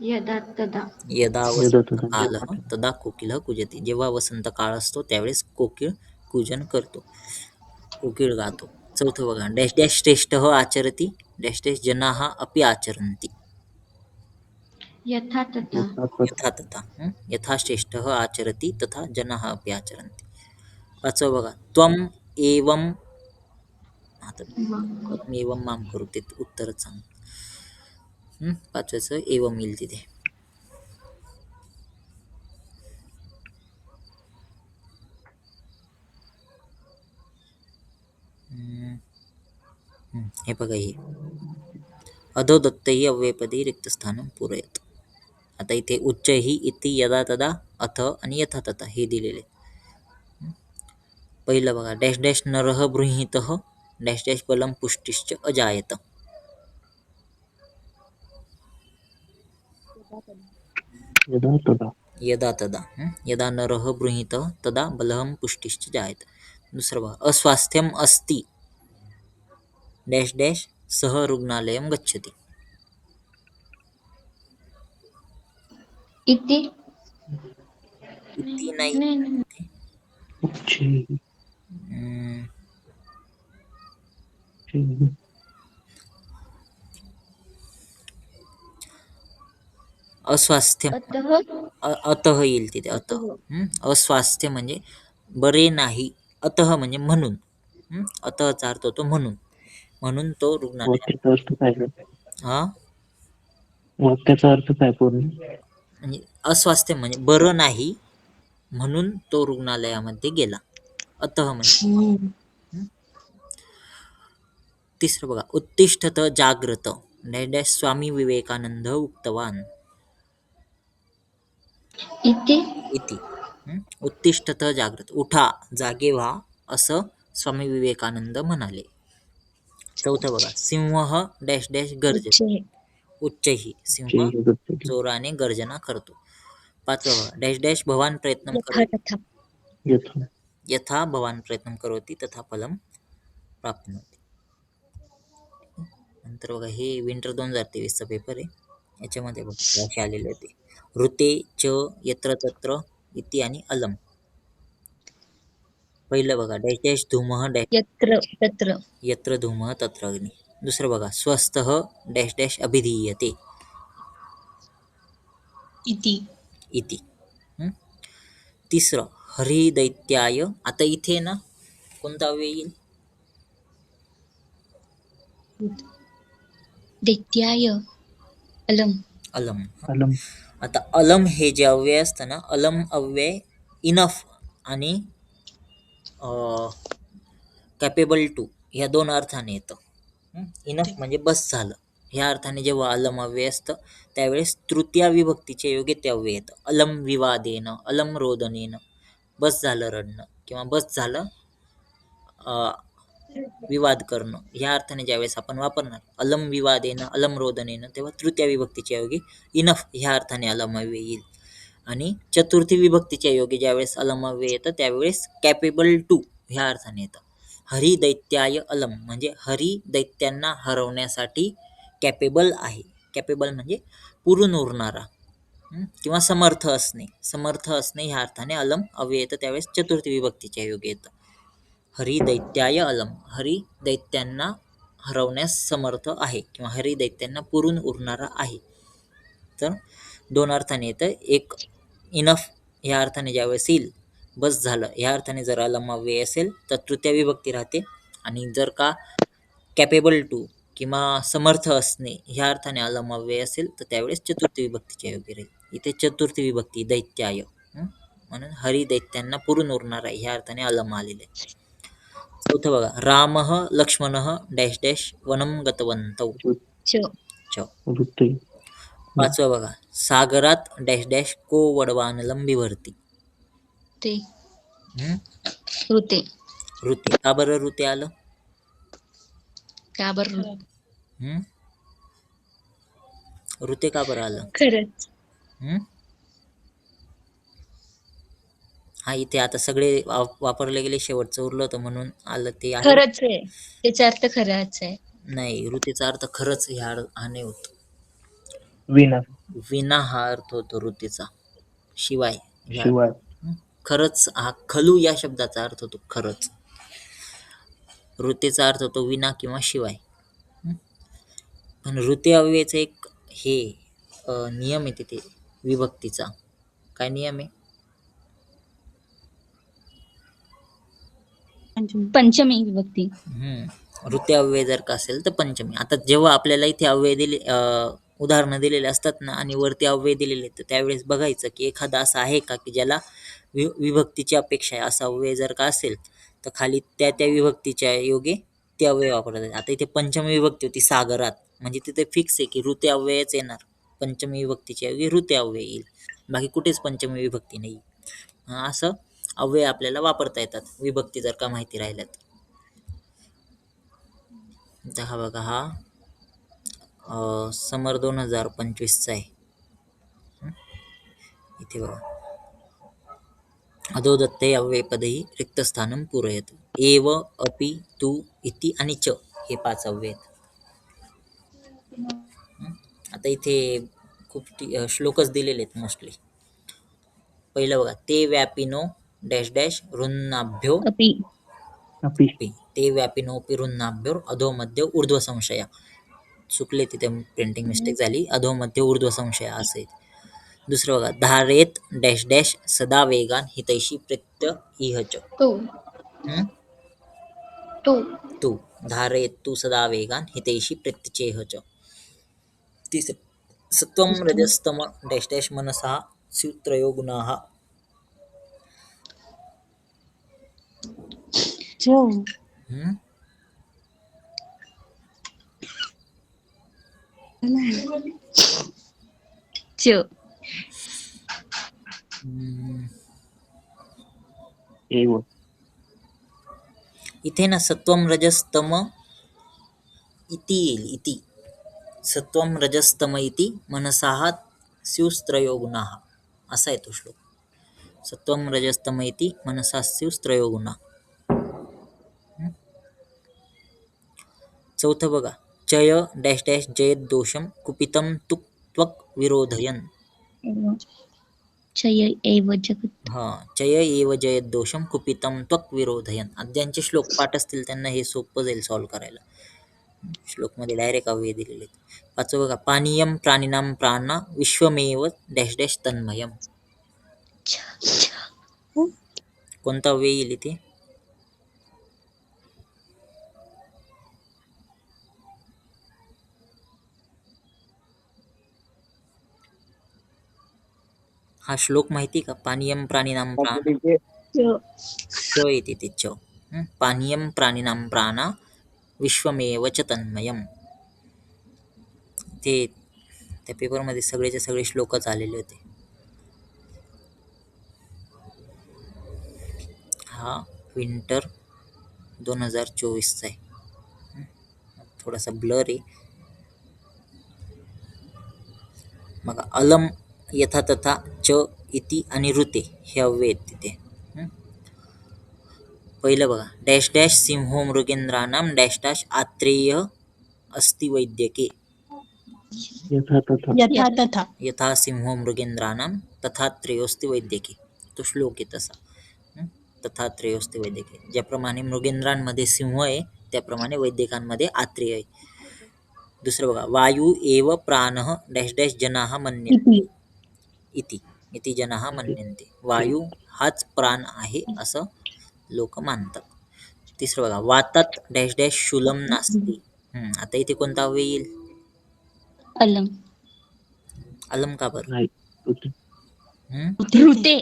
यदा वसंतकालः तदा कोकिलः कूजति. जेव्हा वसंत काळ असतो त्यावेळेस कोकिळ कूजन करतो, कोकिळ गातो. चौथं बघा, डॅश डॅश श्रेष्ठः आचरति डॅश डॅश जनाः अपि आचरन्ति. यथा तथा. यथा तथा. यथा श्रेष्ठः आचरति तथा जनाः अपि आचरन्ति. 5वं बघा, त्वम् एवं. आता त्वम् एवं मां करोति उत्तरच सांग. 5व्याचं एवं येईल तिथे. हे बघा, हे अधोदत्तैः अव्ययपदी रिक्तस्थानं पूरयत. आता इथे उच्च ही इति यदा तदा अथ आणि यथा तथा हे दिलेले. पहिलं बघा, डॅश डॅश नरः बृंहितः डॅश डॅश बलं पुष्टिश्च अजायत. यदा तदा. यदा तदा यदा नरः गृहीतः तदा बलहं पुष्टिश्च जायते. दुसरं बघा, अस्वास्थ्यम अस्ति डॅश डॅश सह रुग्णालयं गच्छति. इति इति नाही. नाही. उच्चैः हम्म, उच्चैः अस्वास्थ्यम अतः अतः येईल तिथे अतः. अस्वास्थ्य म्हणजे बरे नाही, अतः म्हणजे म्हणून. अतःचा अर्थ होतो म्हणून. म्हणून तो रुग्णालयात वाक्याचा अर्थ काय आहे? हा वाक्याचा अर्थ काय पूर्ण? म्हणजे अस्वास्थ्य म्हणजे बरं नाही म्हणून तो रुग्णालयामध्ये गेला. अतः म्हणजे. तिसरं बघा, उत्तिष्ठत जाग्रत डॅश डॅश स्वामी विवेकानंद उक्तवान इति इति. उत्तिष्ठत जाग्रत उठा, जागे व्हा, असं स्वामी विवेकानंद म्हणाले. चौथं बघा, सिंह डॅश डॅश गर्ज उच्चैः उच्चही सिंह उच्चैः गच्छति जोराने गर्जना करतो. पाचवा बघा, डॅश डॅश भवान प्रयत्न यथा करोति तथा यथा यथा भवान प्रयत्न करोति तथा फलम प्राप्नोति. नंतर बघा, हे विंटर 2023चा पेपर आहे. याच्यामध्ये बघा असे आलेले होते, ऋते च यत्र तत्र इति आणि अलम. पहिलं बघा, डॅश डॅश धूमः डॅश यत्र तत्र यत्र धूमः तत्र अग्नी. दुसरं बघा, स्वस्थः डॅश डॅश अभिधीयते इति इति. तिसरं, हरिदैत्याय. आता इथे ना कोणता अव्यय येईल? दैत्याय अलम अलम. अलम आता अलम हे जे अव्यय असतं ना, अलम अव्यय इनफ आणि कॅपेबल टू ह्या दोन अर्थाने येतं. इनफ म्हणजे बस झालं ह्या अर्थाने जेव्हा अलम अव्यय असतं त्यावेळेस तृतीया विभक्तीचे योग्य ते अव्यय येतं. अलम विवादेन, अलम रोदनेन, बस झालं रडणं किंवा बस झालं विवाद करणं ह्या अर्थाने ज्यावेळेस आपण वापरणार अलम विवादेन, अलम रोदनेन, तेव्हा तृतीया विभक्तीच्या योगी इनफ ह्या अर्थाने अलम अव्यय येईल. आणि चतुर्थी विभक्तीच्या योगी ज्यावेळेस अलम अव्यय येतं त्यावेळेस कॅपेबल टू ह्या अर्थाने येतं. हरी दैत्याय अलम म्हणजे हरी दैत्यांना हरवण्यासाठी कॅपेबल आहे. कॅपेबल म्हणजे पुरून उरणारा किंवा समर्थ असणे. समर्थ असणे ह्या अर्थाने अलम अव्यय येतं त्यावेळेस चतुर्थी विभक्तीच्या योगी येतं. हरी दैत्याय अलम, हरी दैत्यांना हरवण्यास समर्थ आहे किंवा हरी दैत्यांना पुरून उरणारा आहे. तर दोन अर्थाने येतं. एक इनफ ह्या अर्थाने ज्यावेळेस येईल बस झालं ह्या अर्थाने जर अलम अव्यय असेल तर तृतीय विभक्ती राहते. आणि जर का कॅपेबल टू किंवा समर्थ असणे ह्या अर्थाने अलम अव्यय असेल तर त्यावेळेस चतुर्थी विभक्तीच्या योगी राहील. इथे चतुर्थी विभक्ती दैत्याय म्हणून हरी दैत्यांना पुरून उरणार आहे ह्या अर्थाने अलम आलेले आहे. चौथं बघा, रामः लक्ष्मणः डॅश डॅश वनं गतवन्तौ च च. वृत्तै पाचवं बघा, सागरात डॅश डॅश को वडवानलं बिभर्ति. ते हम्म? ऋते ऋते. का बरं ऋते आलं? का बरं हम्म? ऋते का बरं आलं? खरंच हम्म? हा, इथे आता सगळे वापरले गेले, शेवटचं उरलं होतं म्हणून आलं ते आहे. खरंच आहे त्याचा अर्थ खराच आहे. नाही, ऋतेचा अर्थ खरंच ह्या हा नाही होत. विना विना हा अर्थ होतो ऋतेचा, शिवाय ह्या. शिवाय खरंच हा खलू या शब्दाचा अर्थ होतो खरंच. ऋतेचा अर्थ होतो विना किंवा शिवाय. पण ऋते अव्ययाचा एक हे नियम आहे तिथे विभक्तीचा. काय नियम आहे? पंचमी विभक्ती. ऋते अव्यय जर का असेल तर पंचमी. आता जेव्हा आपल्याला इथे अव्यय दिले उदाहरणं दिलेले असतात ना आणि वरती अव्यय दिलेले तर त्यावेळेस बघायचं की एखादा असं आहे का की ज्याला विभक्तीची अपेक्षा आहे. असा अव्यय जर का असेल तर खाली त्या त्या विभक्तीच्या योगे ते अव्यय वापरतात. आता इथे पंचमी विभक्ती होती सागरात, म्हणजे तिथे फिक्स आहे की ऋते अव्ययच येणार. पंचमी विभक्तीच्या योगी ऋते अव्यय येईल, बाकी कुठेच पंचमी विभक्ती नाही. असं अव्यय आपल्याला वापरता येतात विभक्ती जर का माहिती राहिल्यात. तर हा बघा, हा समर 2025चा आहे. इथे बघा, अधोदत्ते अव्ययपदैः रिक्तस्थानं पूरयतु. एव, अपि, तु, इति आणि च हे 5 अव्यय आहेत. आता इथे खूप श्लोकच दिलेले आहेत मोस्टली. पहिलं बघा, ते व्यापिनो डॅश डॅश ऋन्नाभ्यो अपि. अपि. अपि. ते व्यापिनोपि ऋन्नाभ्यो अधोमध्ये ऊर्ध्व संशया. चुकले, तिथे प्रिंटिंग मिस्टेक झाली. अधोमध्ये ऊर्ध्व संशया असे. दुसरं बघा, धारेत डॅश डॅश सदा वेगान हितैषी प्रत्य इहच. तो. तो. तू धारेत तू सदा वेगान हितैषी प्रत्यचेहच. तिसरं, सत्वं रजस्तम डॅश डॅश मनसा स्युत्रयो गुणाः. हम्म? च. हम्म. एव. इथे ना सत्वं रजस्तम इति येईल. इति सत्वं रजस्तम इति मनसाः स्युस्त्रयो गुणाः असा आहे तो श्लोक. सत्वं रजस्तम इति मनसा स्युस्त्रयो गुणाः. चौथं बघा, चय डॅश डॅश जयत दोषम कुपितं तुक त्वक विरोधयन. चय एव जगत्. हा, चय एव जयत दोषम कुपितं त्वक विरोधयन. ज्यांचे श्लोक पाठ असतील त्यांना हे सोपं जाईल सॉल्व्ह करायला. श्लोकमध्ये डायरेक्ट अव्यय दिलेले आहेत. पाचवं बघा, पानीयम प्राणिनां प्राणा विश्वमेव डॅश डॅश तन्मयम. कोणता अव्यय येईल इथे? हा श्लोक माहिती का? पानीयम प्राणिनां प्राण च येते ते च. पानीयम प्राणिनां प्राणा विश्वमेव च तन्मयम. ते त्या पेपरमध्ये सगळेचे सगळे श्लोकच आलेले होते. हा विंटर 2024चा आहे. थोडासा ब्लर आहे. मग अलम यथा तथा च इति आणि ऋते हे अव्यय आहेत तिथे. पहिलं बघा, डॅश डॅश सिंहो मृगेंद्राणां डॅश डॅश आत्रेय अस्ति वैद्यके. यथा तथा. यथा तथा. यथा सिंहो मृगेंद्राणां तथा त्रयोस्ति वैद्यके. तो श्लोक आहे तसा. तथा त्रयोस्ति वैद्यके. ज्याप्रमाणे मृगेंद्रांमध्ये सिंह आहे त्याप्रमाणे वैद्यकांमध्ये आत्रेय आहे. दुसरं बघा, वायू एव प्राणः डॅश डॅश जनाः मन्यन्ते. इति. इति इति जनाः मन्यन्ते. वायू हाच प्राण आहे असं लोक मानतात. तिसरं बघा, वातात डॅश डॅश शूलं नास्ति. आता इथे कोणता अव्यय येईल? अलम. अलम का बरं? नाही. ऋते. ऋते.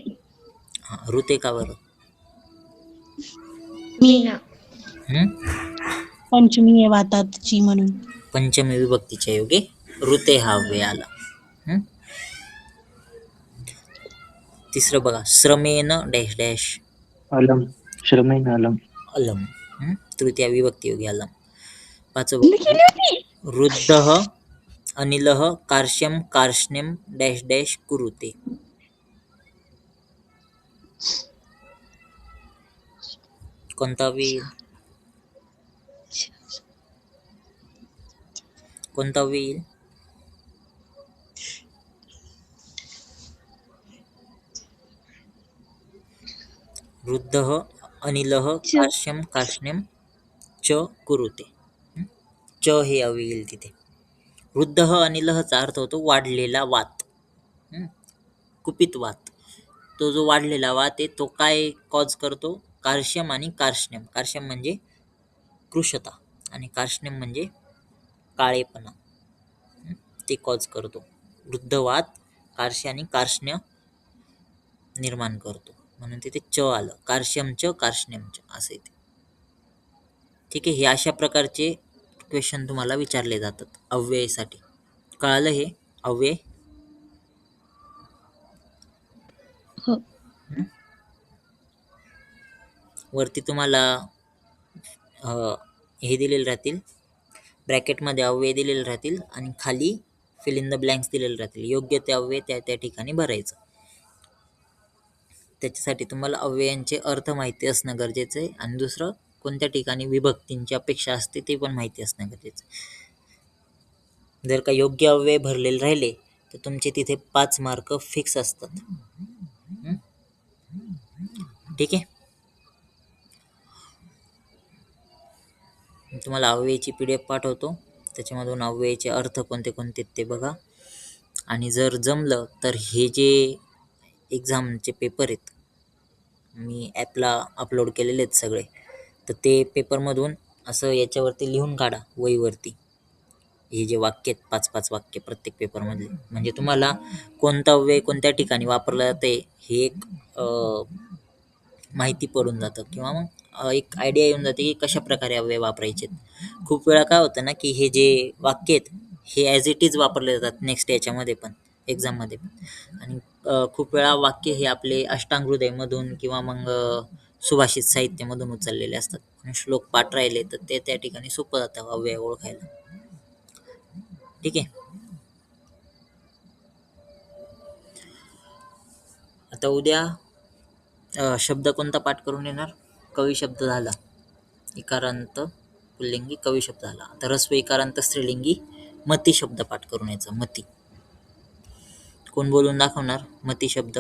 हा, ऋते का बरं? मीना. पंचमी आहे वाताची म्हणून. पंचमी विभक्तीच्या योगे ऋते हा अव्यय आला. तिसरं बघा, श्रमेन डॅश डॅश अलम. श्रमेण अलम. अलम. तृतीया विभक्ती योगी अलम. पाचवं बघा, वृद्धः अनिलः कार्श्यं कार्ष्ण्यं डॅश डॅश कुरुते. कोणता अव्यय येईल? कोणता अव्यय येईल? वृद्धः अनिलः कार्श्यं कार्ष्ण्यं च कुरुते. च हे अव्यय येईल तिथे. वृद्धः अनिलहचा अर्थ होतो वाढलेला वात, कुपित वात. तो जो वाढलेला वात आहे तो काय कॉज करतो? कार्श्यम आणि कार्ष्ण्यम. कार्श्यम म्हणजे कृशता आणि कार्ष्ण्यम म्हणजे काळेपणा. ते कॉज करतो. वृद्धवात कार्श्य आणि कार्ष्ण्य निर्माण करतो. म्हणून तिथे च आलं. कार्श्यम च कार्ष्ण्यम च असं येते. ठीक आहे. हे अशा प्रकारचे क्वेश्चन तुम्हाला विचारले जातात अव्ययसाठी. कळालं हे अव्यय? हो. वरती तुम्हाला हे दिलेले राहतील, ब्रॅकेटमध्ये अव्यय दिलेले राहतील आणि खाली फिल इन द ब्लँक्स दिलेले राहतील. योग्य ते अव्यय त्या त्या ठिकाणी भरायचं. त्याच्यासाठी तुम्हाला अव्ययांचे अर्थ माहिती असणं गरजेचं आहे आणि दुसरं कोणत्या ठिकाणी विभक्तींची अपेक्षा असते ते पण माहिती असणं गरजेचं आहे. जर का योग्य अव्यय भरलेले राहिले तर तुमचे तिथे 5 मार्क फिक्स असतात. ठीक आहे. मी तुम्हाला अव्ययाची PDF पाठवतो, त्याच्यामधून अव्ययाचे अर्थ कोणते कोणते ते बघा. आणि जर जमलं तर हे जे एक्झामचे पेपर आहेत मी ॲपला अपलोड केलेले आहेत सगळे, तर ते पेपरमधून असं याच्यावरती लिहून काढा वहीवरती. हे जे वाक्य आहेत 5-5 वाक्य प्रत्येक पेपरमधले, म्हणजे तुम्हाला कोणतं अव्यय कोणत्या ठिकाणी वापरलं जाते हे एक माहिती पडून जातं किंवा मग एक आयडिया येऊन जाते की कशा प्रकारे अव्यय वापरायचे. खूप वेळा काय होतं ना की हे जे वाक्य आहेत हे ॲज इट इज वापरले जातात नेक्स्ट याच्यामध्ये पण, एक्झाममध्ये पण. आणि खूप वेळा वाक्य हे आपले अष्टांग हृदयमधून किंवा मग सुभाषित साहित्यामधून उचललेले असतात. आणि श्लोक पाठ राहिले तर ते त्या ठिकाणी सोपं जातं अव्यय ओळखायला. ठीक आहे. आता उद्या शब्द कोणता पाठ करून येणार? कवी शब्द झाला, इकारांत पुल्लिंगी कवी शब्द झाला. आता ह्रस्व इकारांत स्त्रीलिंगी मती शब्द पाठ करून यायचा. मती कोण बोलून दाखवणार? मती शब्द.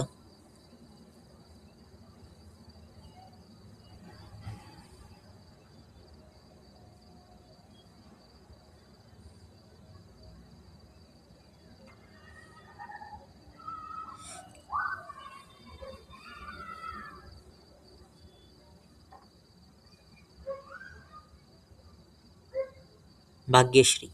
भाग्यश्री.